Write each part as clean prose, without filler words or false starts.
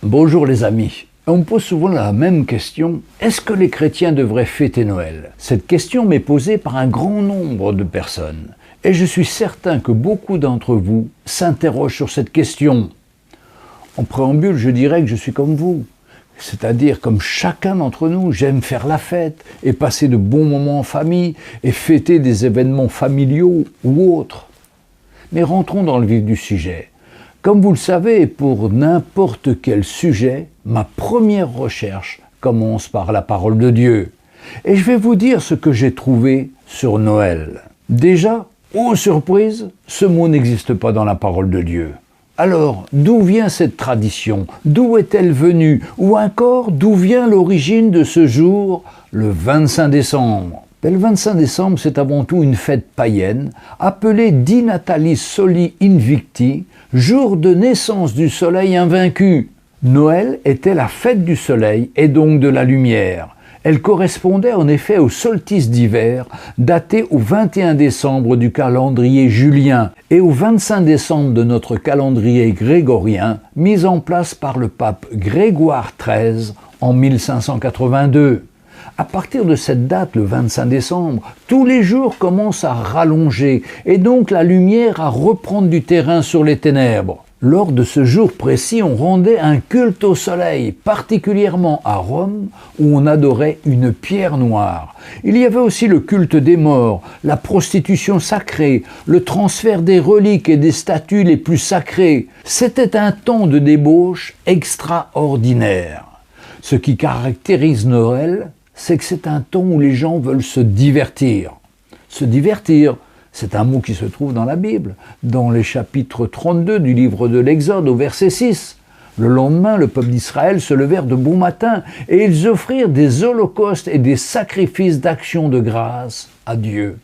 Bonjour les amis. On me pose souvent la même question, est-ce que les chrétiens devraient fêter Noël? Cette question m'est posée par un grand nombre de personnes. Et je suis certain que beaucoup d'entre vous s'interrogent sur cette question. En préambule, je dirais que je suis comme vous. C'est-à-dire comme chacun d'entre nous, j'aime faire la fête et passer de bons moments en famille et fêter des événements familiaux ou autres. Mais rentrons dans le vif du sujet. Comme vous le savez, pour n'importe quel sujet, ma première recherche commence par la parole de Dieu. Et je vais vous dire ce que j'ai trouvé sur Noël. Déjà, oh surprise, ce mot n'existe pas dans la parole de Dieu. Alors, d'où vient cette tradition? D'où est-elle venue? Ou encore, d'où vient l'origine de ce jour, le 25 décembre? Le 25 décembre, c'est avant tout une fête païenne, appelée Di Natalis Soli Invicti, jour de naissance du soleil invaincu. Noël était la fête du soleil et donc de la lumière. Elle correspondait en effet au solstice d'hiver, daté au 21 décembre du calendrier julien et au 25 décembre de notre calendrier grégorien, mis en place par le pape Grégoire XIII en 1582. À partir de cette date, le 25 décembre, tous les jours commencent à rallonger et donc la lumière à reprendre du terrain sur les ténèbres. Lors de ce jour précis, on rendait un culte au soleil, particulièrement à Rome, où on adorait une pierre noire. Il y avait aussi le culte des morts, la prostitution sacrée, le transfert des reliques et des statues les plus sacrées. C'était un temps de débauche extraordinaire. Ce qui caractérise Noël, c'est que c'est un temps où les gens veulent se divertir. Se divertir, c'est un mot qui se trouve dans la Bible, dans les chapitres 32 du livre de l'Exode au verset 6. Le lendemain, le peuple d'Israël se levèrent de bon matin et ils offrirent des holocaustes et des sacrifices d'action de grâce à Dieu.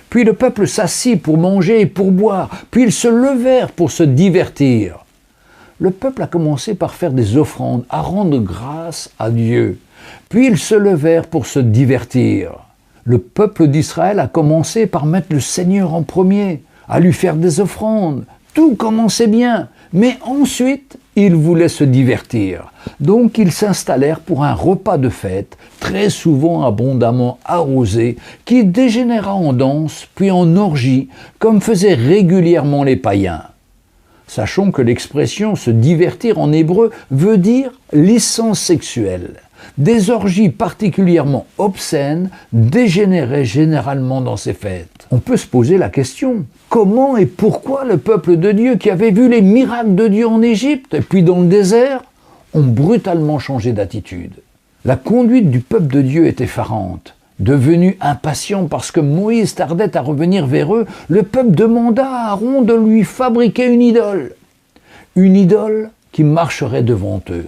Puis le peuple s'assit pour manger et pour boire, puis ils se levèrent pour se divertir. Le peuple a commencé par faire des offrandes, à rendre grâce à Dieu. Puis ils se levèrent pour se divertir. Le peuple d'Israël a commencé par mettre le Seigneur en premier, à lui faire des offrandes. Tout commençait bien, mais ensuite, ils voulaient se divertir. Donc ils s'installèrent pour un repas de fête, très souvent abondamment arrosé, qui dégénéra en danse, puis en orgie, comme faisaient régulièrement les païens. Sachons que l'expression « se divertir » en hébreu veut dire « licence sexuelle ». Des orgies particulièrement obscènes dégénéraient généralement dans ces fêtes. On peut se poser la question, comment et pourquoi le peuple de Dieu qui avait vu les miracles de Dieu en Égypte et puis dans le désert ont brutalement changé d'attitude? La conduite du peuple de Dieu est effarante. Devenu impatient parce que Moïse tardait à revenir vers eux, le peuple demanda à Aaron de lui fabriquer une idole. Une idole qui marcherait devant eux.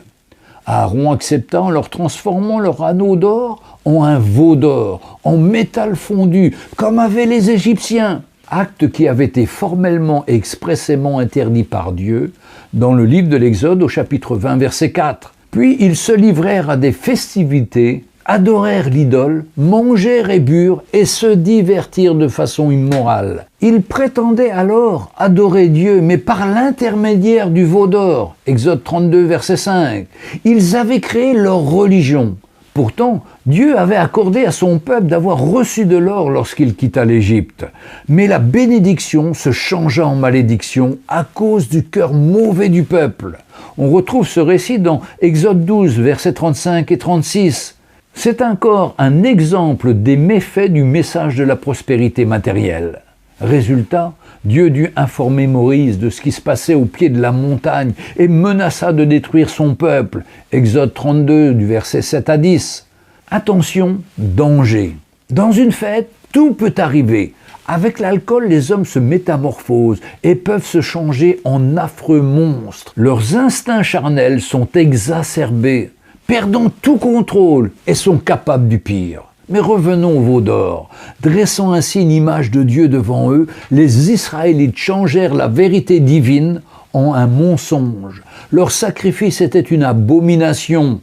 Aaron accepta en leur transformant leur anneau d'or en un veau d'or, en métal fondu, comme avaient les Égyptiens. Acte qui avait été formellement et expressément interdit par Dieu dans le livre de l'Exode au chapitre 20, verset 4. Puis ils se livrèrent à des festivités, adorèrent l'idole, mangèrent et burent et se divertirent de façon immorale. Ils prétendaient alors adorer Dieu, mais par l'intermédiaire du veau d'or. Exode 32, verset 5. Ils avaient créé leur religion. Pourtant, Dieu avait accordé à son peuple d'avoir reçu de l'or lorsqu'il quitta l'Égypte. Mais la bénédiction se changea en malédiction à cause du cœur mauvais du peuple. On retrouve ce récit dans Exode 12, versets 35 et 36. C'est encore un exemple des méfaits du message de la prospérité matérielle. Résultat, Dieu dut informer Moïse de ce qui se passait au pied de la montagne et menaça de détruire son peuple. Exode 32, du verset 7 à 10. Attention, danger. Dans une fête, tout peut arriver. Avec l'alcool, les hommes se métamorphosent et peuvent se changer en affreux monstres. Leurs instincts charnels sont exacerbés, perdant tout contrôle et sont capables du pire. Mais revenons au veau d'or. Dressant ainsi une image de Dieu devant eux, les Israélites changèrent la vérité divine en un mensonge. Leur sacrifice était une abomination.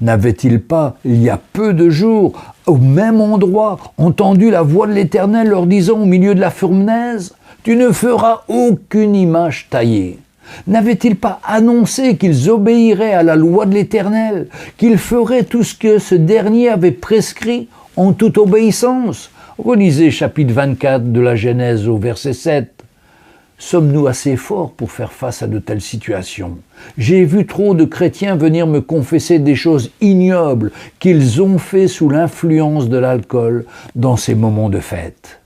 N'avaient-ils pas, il y a peu de jours, au même endroit, entendu la voix de l'Éternel leur disant au milieu de la fournaise « Tu ne feras aucune image taillée ». N'avait-il pas annoncé qu'ils obéiraient à la loi de l'Éternel, qu'ils feraient tout ce que ce dernier avait prescrit en toute obéissance? Relisez chapitre 24 de la Genèse au verset 7. Sommes-nous assez forts pour faire face à de telles situations? J'ai vu trop de chrétiens venir me confesser des choses ignobles qu'ils ont fait sous l'influence de l'alcool dans ces moments de fête.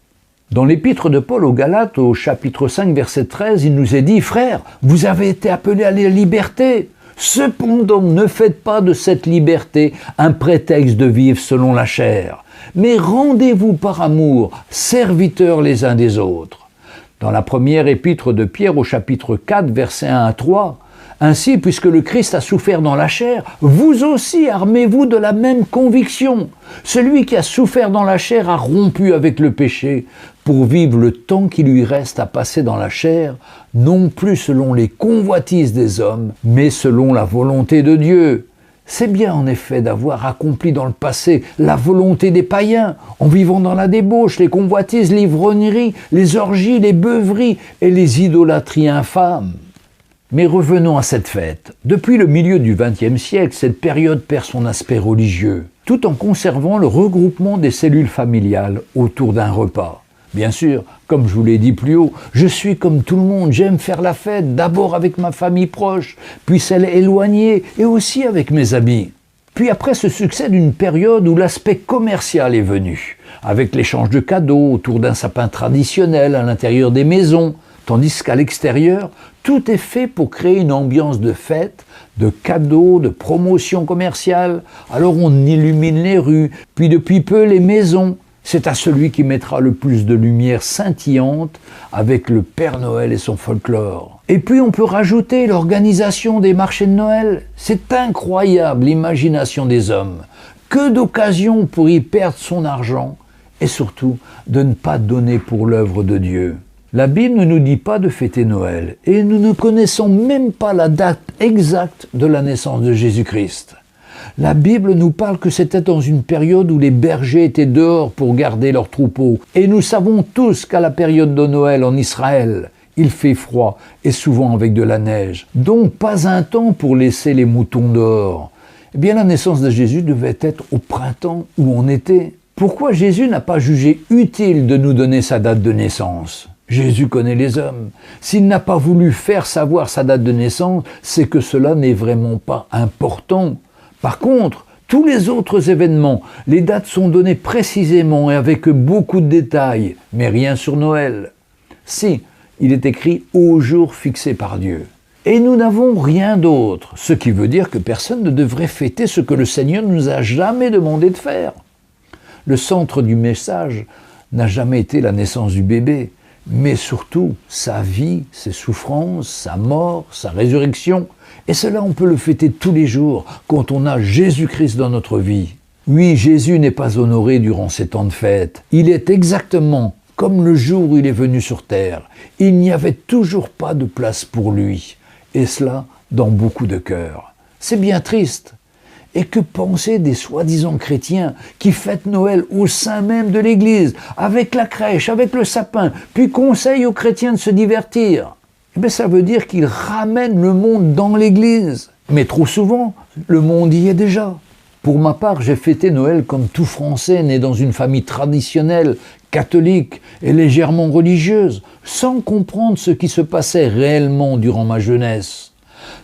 Dans l'épître de Paul aux Galates, au chapitre 5, verset 13, il nous est dit « Frères, vous avez été appelés à la liberté. Cependant, ne faites pas de cette liberté un prétexte de vivre selon la chair, mais rendez-vous par amour, serviteurs les uns des autres. » Dans la première épître de Pierre au chapitre 4, versets 1 à 3, « Ainsi, puisque le Christ a souffert dans la chair, vous aussi armez-vous de la même conviction. Celui qui a souffert dans la chair a rompu avec le péché pour vivre le temps qui lui reste à passer dans la chair, non plus selon les convoitises des hommes, mais selon la volonté de Dieu. » C'est bien en effet d'avoir accompli dans le passé la volonté des païens, en vivant dans la débauche, les convoitises, l'ivrognerie, les orgies, les beuveries et les idolâtries infâmes. Mais revenons à cette fête. Depuis le milieu du XXe siècle, cette période perd son aspect religieux, tout en conservant le regroupement des cellules familiales autour d'un repas. Bien sûr, comme je vous l'ai dit plus haut, je suis comme tout le monde, j'aime faire la fête, d'abord avec ma famille proche, puis celle éloignée et aussi avec mes amis. Puis après se succède une période où l'aspect commercial est venu, avec l'échange de cadeaux autour d'un sapin traditionnel à l'intérieur des maisons, tandis qu'à l'extérieur, tout est fait pour créer une ambiance de fête, de cadeaux, de promotion commerciale. Alors on illumine les rues, puis depuis peu les maisons. C'est à celui qui mettra le plus de lumière scintillante avec le Père Noël et son folklore. Et puis on peut rajouter l'organisation des marchés de Noël. C'est incroyable l'imagination des hommes. Que d'occasions pour y perdre son argent et surtout de ne pas donner pour l'œuvre de Dieu. La Bible ne nous dit pas de fêter Noël et nous ne connaissons même pas la date exacte de la naissance de Jésus-Christ. La Bible nous parle que c'était dans une période où les bergers étaient dehors pour garder leurs troupeaux. Et nous savons tous qu'à la période de Noël en Israël, il fait froid et souvent avec de la neige. Donc pas un temps pour laisser les moutons dehors. Eh bien la naissance de Jésus devait être au printemps ou en été. Pourquoi Jésus n'a pas jugé utile de nous donner sa date de naissance ? Jésus connaît les hommes. S'il n'a pas voulu faire savoir sa date de naissance, c'est que cela n'est vraiment pas important. Par contre, tous les autres événements, les dates sont données précisément et avec beaucoup de détails, mais rien sur Noël. Si, il est écrit au jour fixé par Dieu. Et nous n'avons rien d'autre, ce qui veut dire que personne ne devrait fêter ce que le Seigneur ne nous a jamais demandé de faire. Le centre du message n'a jamais été la naissance du bébé, mais surtout sa vie, ses souffrances, sa mort, sa résurrection. Et cela, on peut le fêter tous les jours quand on a Jésus-Christ dans notre vie. Oui, Jésus n'est pas honoré durant ces temps de fête. Il est exactement comme le jour où il est venu sur terre. Il n'y avait toujours pas de place pour lui. Et cela dans beaucoup de cœurs. C'est bien triste. Et que penser des soi-disant chrétiens qui fêtent Noël au sein même de l'Église, avec la crèche, avec le sapin, puis conseillent aux chrétiens de se divertir? Eh bien, ça veut dire qu'ils ramènent le monde dans l'Église. Mais trop souvent, le monde y est déjà. Pour ma part, j'ai fêté Noël comme tout Français né dans une famille traditionnelle, catholique et légèrement religieuse, sans comprendre ce qui se passait réellement durant ma jeunesse.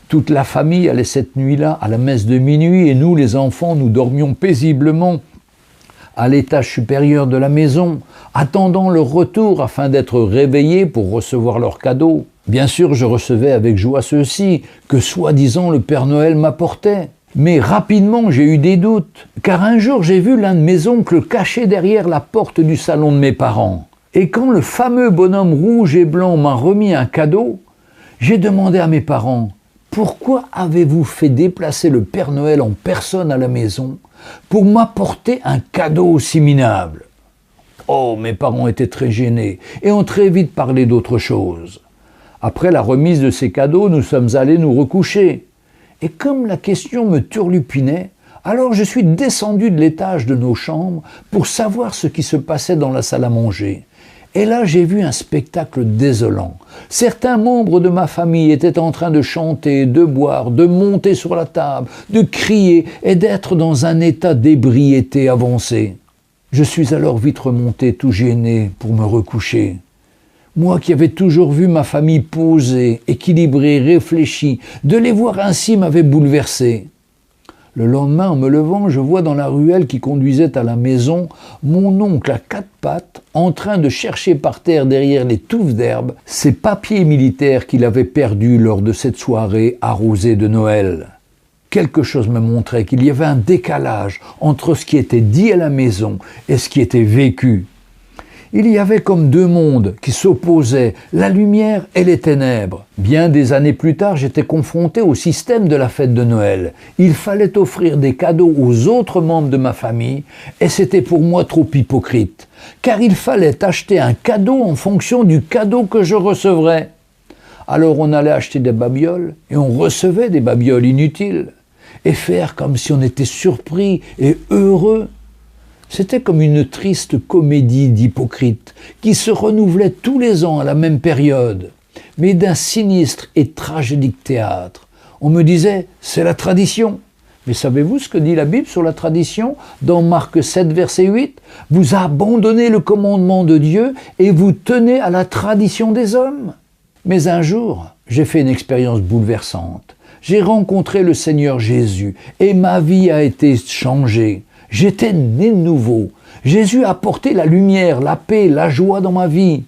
Toute la famille allait cette nuit-là à la messe de minuit et nous, les enfants, nous dormions paisiblement à l'étage supérieur de la maison, attendant leur retour afin d'être réveillés pour recevoir leurs cadeaux. Bien sûr, je recevais avec joie ceux-ci que soi-disant le Père Noël m'apportait. Mais rapidement, j'ai eu des doutes, car un jour, j'ai vu l'un de mes oncles caché derrière la porte du salon de mes parents. Et quand le fameux bonhomme rouge et blanc m'a remis un cadeau, j'ai demandé à mes parents « Pourquoi avez-vous fait déplacer le Père Noël en personne à la maison pour m'apporter un cadeau aussi minable ?» Oh, mes parents étaient très gênés et ont très vite parlé d'autre chose. Après la remise de ces cadeaux, nous sommes allés nous recoucher. Et comme la question me turlupinait, alors je suis descendu de l'étage de nos chambres pour savoir ce qui se passait dans la salle à manger. Et là, j'ai vu un spectacle désolant. Certains membres de ma famille étaient en train de chanter, de boire, de monter sur la table, de crier et d'être dans un état d'ébriété avancée. Je suis alors vite remonté tout gêné pour me recoucher. Moi qui avais toujours vu ma famille posée, équilibrée, réfléchie, de les voir ainsi m'avait bouleversé. Le lendemain, en me levant, je vois dans la ruelle qui conduisait à la maison mon oncle à quatre pattes en train de chercher par terre derrière les touffes d'herbe ses papiers militaires qu'il avait perdus lors de cette soirée arrosée de Noël. Quelque chose me montrait qu'il y avait un décalage entre ce qui était dit à la maison et ce qui était vécu. Il y avait comme deux mondes qui s'opposaient, la lumière et les ténèbres. Bien des années plus tard, j'étais confronté au système de la fête de Noël. Il fallait offrir des cadeaux aux autres membres de ma famille et c'était pour moi trop hypocrite. Car il fallait acheter un cadeau en fonction du cadeau que je recevrais. Alors on allait acheter des babioles et on recevait des babioles inutiles. Et faire comme si on était surpris et heureux. C'était comme une triste comédie d'hypocrites qui se renouvelait tous les ans à la même période, mais d'un sinistre et tragédique théâtre. On me disait, c'est la tradition. Mais savez-vous ce que dit la Bible sur la tradition? Dans Marc 7, verset 8, « Vous abandonnez le commandement de Dieu et vous tenez à la tradition des hommes. » Mais un jour, j'ai fait une expérience bouleversante. J'ai rencontré le Seigneur Jésus et ma vie a été changée. J'étais né de nouveau. Jésus a apporté la lumière, la paix, la joie dans ma vie.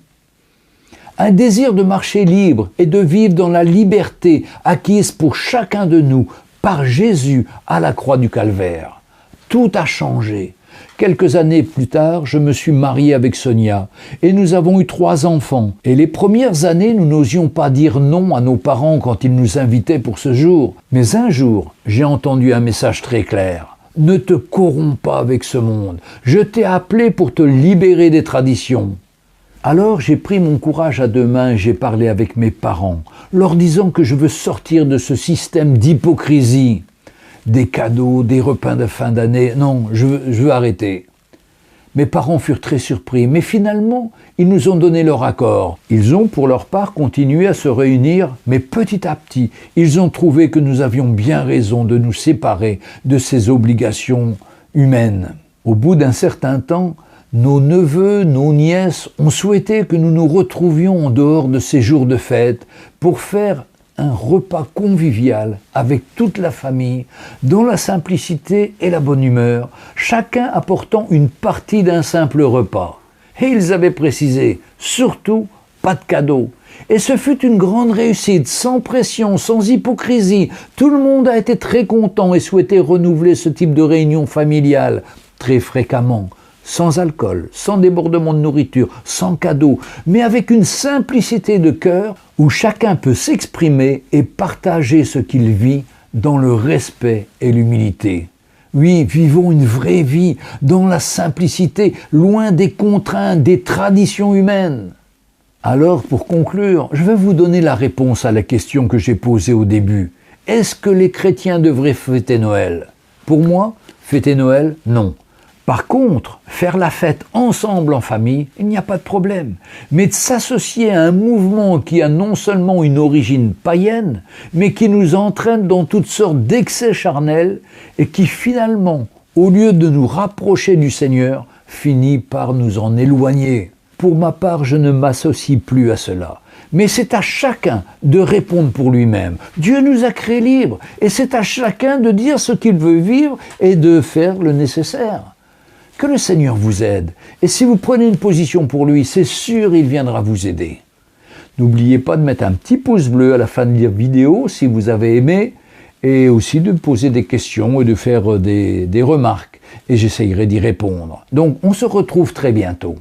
Un désir de marcher libre et de vivre dans la liberté acquise pour chacun de nous par Jésus à la croix du Calvaire. Tout a changé. Quelques années plus tard, je me suis marié avec Sonia et nous avons eu 3 enfants. Et les premières années, nous n'osions pas dire non à nos parents quand ils nous invitaient pour ce jour. Mais un jour, j'ai entendu un message très clair. Ne te corromps pas avec ce monde. Je t'ai appelé pour te libérer des traditions. Alors j'ai pris mon courage à 2 mains et j'ai parlé avec mes parents, leur disant que je veux sortir de ce système d'hypocrisie. Des cadeaux, des repas de fin d'année, non, je veux arrêter. Mes parents furent très surpris, mais finalement, ils nous ont donné leur accord. Ils ont, pour leur part, continué à se réunir, mais petit à petit, ils ont trouvé que nous avions bien raison de nous séparer de ces obligations humaines. Au bout d'un certain temps, nos neveux, nos nièces ont souhaité que nous nous retrouvions en dehors de ces jours de fête pour faire un repas convivial avec toute la famille, dans la simplicité et la bonne humeur, chacun apportant une partie d'un simple repas. Et ils avaient précisé, surtout, pas de cadeaux. Et ce fut une grande réussite, sans pression, sans hypocrisie. Tout le monde a été très content et souhaitait renouveler ce type de réunion familiale très fréquemment. Sans alcool, sans débordement de nourriture, sans cadeaux, mais avec une simplicité de cœur où chacun peut s'exprimer et partager ce qu'il vit dans le respect et l'humilité. Oui, vivons une vraie vie dans la simplicité, loin des contraintes, des traditions humaines. Alors, pour conclure, je vais vous donner la réponse à la question que j'ai posée au début. Est-ce que les chrétiens devraient fêter Noël? Pour moi, fêter Noël, non. Par contre, faire la fête ensemble en famille, il n'y a pas de problème. Mais de s'associer à un mouvement qui a non seulement une origine païenne, mais qui nous entraîne dans toutes sortes d'excès charnels et qui finalement, au lieu de nous rapprocher du Seigneur, finit par nous en éloigner. Pour ma part, je ne m'associe plus à cela. Mais c'est à chacun de répondre pour lui-même. Dieu nous a créés libres et c'est à chacun de dire ce qu'il veut vivre et de faire le nécessaire. Que le Seigneur vous aide. Et si vous prenez une position pour lui, c'est sûr, il viendra vous aider. N'oubliez pas de mettre un petit pouce bleu à la fin de la vidéo si vous avez aimé et aussi de poser des questions et de faire des remarques. Et j'essayerai d'y répondre. Donc, on se retrouve très bientôt.